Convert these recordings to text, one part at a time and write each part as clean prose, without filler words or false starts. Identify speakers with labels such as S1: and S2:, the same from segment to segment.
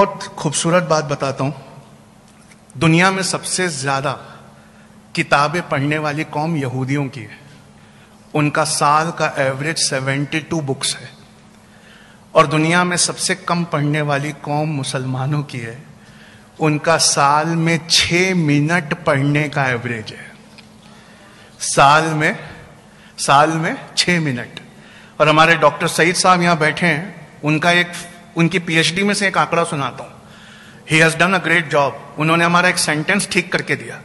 S1: بہت خوبصورت بات بتاتا ہوں. دنیا میں سب سے زیادہ کتابیں پڑھنے والی قوم یہودیوں کی ہے. ان کا سال کا ایوریج 72 بکس ہے. اور دنیا میں سب سے کم پڑھنے والی قوم مسلمانوں کی ہے. ان کا سال میں 6 منٹ پڑھنے کا ایوریج ہے. سال میں 6 منٹ. اور ہمارے ڈاکٹر سعید صاحب یہاں بیٹھے ہیں, ان کی پی ایچ ڈی میں سے ایک آنکڑا سناتا ہوں. He has done a great job. انہوں نے ہمارا ایک سینٹینس ٹھیک کر کے دیا.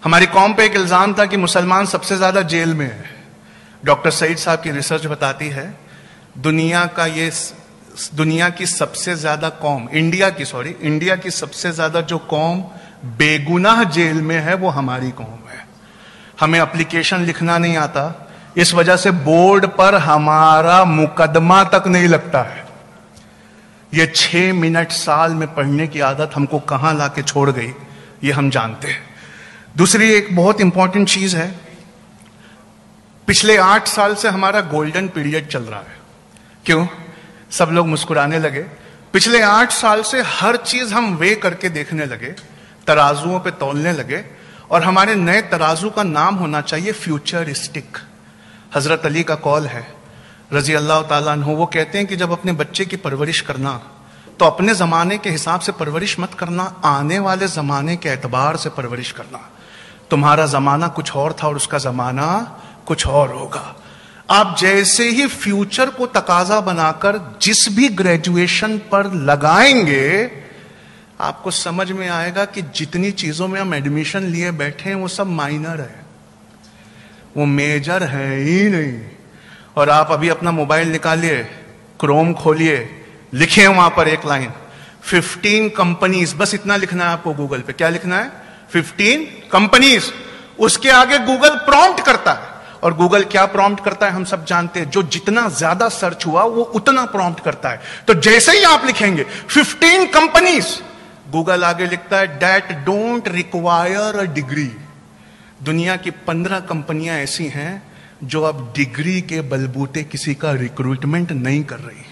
S1: ہماری قوم پہ ایک الزام تھا کہ مسلمان سب سے زیادہ جیل میں ہے. ڈاکٹر سعید صاحب کی ریسرچ بتاتی ہے دنیا کی سب سے زیادہ قوم, انڈیا کی سب سے زیادہ جو قوم بے گناہ جیل میں ہے وہ ہماری قوم ہے. ہمیں اپلیکیشن لکھنا نہیں آتا, اس وجہ سے بورڈ پر ہمارا مقدمہ تک نہیں لگتا ہے. یہ 6 منٹ سال میں پڑھنے کی عادت ہم کو کہاں لا کے چھوڑ گئی یہ ہم جانتے ہیں. دوسری ایک بہت امپورٹنٹ چیز ہے, پچھلے 8 سال سے ہمارا گولڈن پیریڈ چل رہا ہے. کیوں؟ سب لوگ مسکرانے لگے. پچھلے 8 سال سے ہر چیز ہم وے کر کے دیکھنے لگے, ترازوؤں پہ تولنے لگے, اور ہمارے نئے ترازو کا نام ہونا چاہیے فیوچرسٹک. حضرت علی کا قول ہے رضی اللہ تعالیٰ عنہ, وہ کہتے ہیں کہ جب اپنے بچے کی پرورش کرنا تو اپنے زمانے کے حساب سے پرورش مت کرنا, آنے والے زمانے کے اعتبار سے پرورش کرنا. تمہارا زمانہ کچھ اور تھا اور اس کا زمانہ کچھ اور ہوگا. آپ جیسے ہی فیوچر کو تقاضا بنا کر جس بھی گریجویشن پر لگائیں گے, آپ کو سمجھ میں آئے گا کہ جتنی چیزوں میں ہم ایڈمیشن لیے بیٹھے ہیں وہ سب مائنر ہے, وہ میجر ہے ہی نہیں. اور آپ ابھی اپنا موبائل نکالیے, کروم کھولیے, لکھیں وہاں پر ایک لائن 15 کمپنیز, بس اتنا لکھنا ہے آپ کو گوگل پہ. کیا لکھنا ہے؟ 15 کمپنیز. اس کے آگے گوگل پرومپٹ کرتا ہے, اور گوگل کیا پرومپٹ کرتا ہے ہم سب جانتے ہیں, جو جتنا زیادہ سرچ ہوا وہ اتنا پرومپٹ کرتا ہے. تو جیسے ہی آپ لکھیں گے 15 کمپنیز, گوگل آگے لکھتا ہے that don't require a degree. دنیا کی 15 کمپنیاں ایسی ہیں جو اب ڈگری کے بلبوتے کسی کا ریکروٹمنٹ نہیں کر رہی.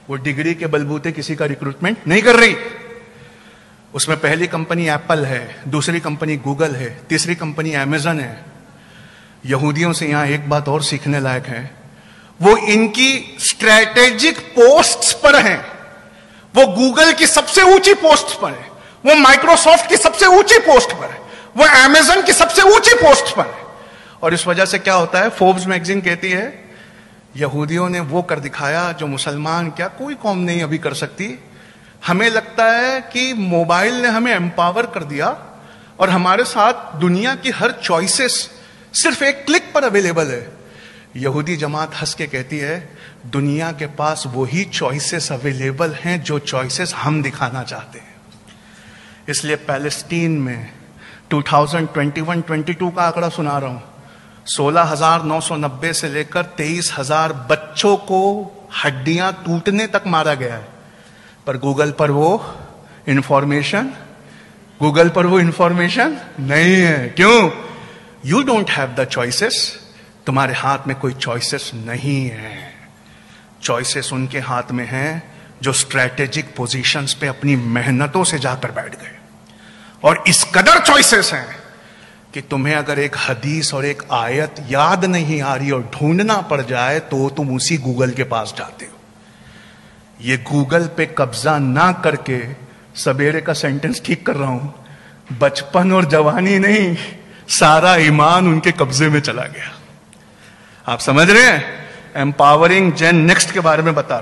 S1: وہ ڈگری کے بلبوتے کسی کا ریکروٹمنٹ نہیں کر رہی. اس میں پہلی کمپنی ایپل ہے, دوسری کمپنی گوگل ہے, تیسری کمپنی امیزن ہے. یہودیوں سے یہاں ایک بات اور سیکھنے لائق ہے, وہ ان کی اسٹریٹجک پوسٹس پر ہیں. وہ گوگل کی سب سے اونچی پوسٹ پر ہے, وہ مائکروسافٹ کی سب سے اونچی پوسٹ پر ہے, وہ امیزن کی سب سے اونچی پوسٹ پر ہے. اور اس وجہ سے کیا ہوتا ہے, فوربس میگزین کہتی ہے یہودیوں نے وہ کر دکھایا جو مسلمان کیا کوئی قوم نہیں ابھی کر سکتی. ہمیں لگتا ہے کہ موبائل نے ہمیں امپاور کر دیا اور ہمارے ساتھ دنیا کی ہر چوائسز صرف ایک کلک پر اویلیبل ہے. یہودی جماعت ہنس کے کہتی ہے دنیا کے پاس وہی چوائسز اویلیبل ہیں جو چوائسز ہم دکھانا چاہتے ہیں. اس لیے پیلسٹین میں 2021-22 کا آنکڑا سنا رہا ہوں, 16,990 سے لے کر 23,000 بچوں کو ہڈیاں ٹوٹنے تک مارا گیا ہے. پر گوگل پر وہ انفارمیشن نہیں ہے. کیوں؟ You don't have the choices. تمہارے ہاتھ میں کوئی چوائسز نہیں ہے. چوائسز ان کے ہاتھ میں ہیں جو اسٹریٹجک پوزیشنز پہ اپنی محنتوں سے جا کر بیٹھ گئے. اور اس قدر چوائسز ہیں کہ تمہیں اگر ایک حدیث اور ایک آیت یاد نہیں آ رہی اور ڈھونڈنا پڑ جائے تو تم اسی گوگل کے پاس جاتے ہو. یہ گوگل پہ قبضہ نہ کر کے, سبیرے کا سینٹنس ٹھیک کر رہا ہوں, بچپن اور جوانی نہیں, سارا ایمان ان کے قبضے میں چلا گیا. آپ سمجھ رہے ہیں؟ امپاورنگ جن نیکسٹ کے بارے میں بتا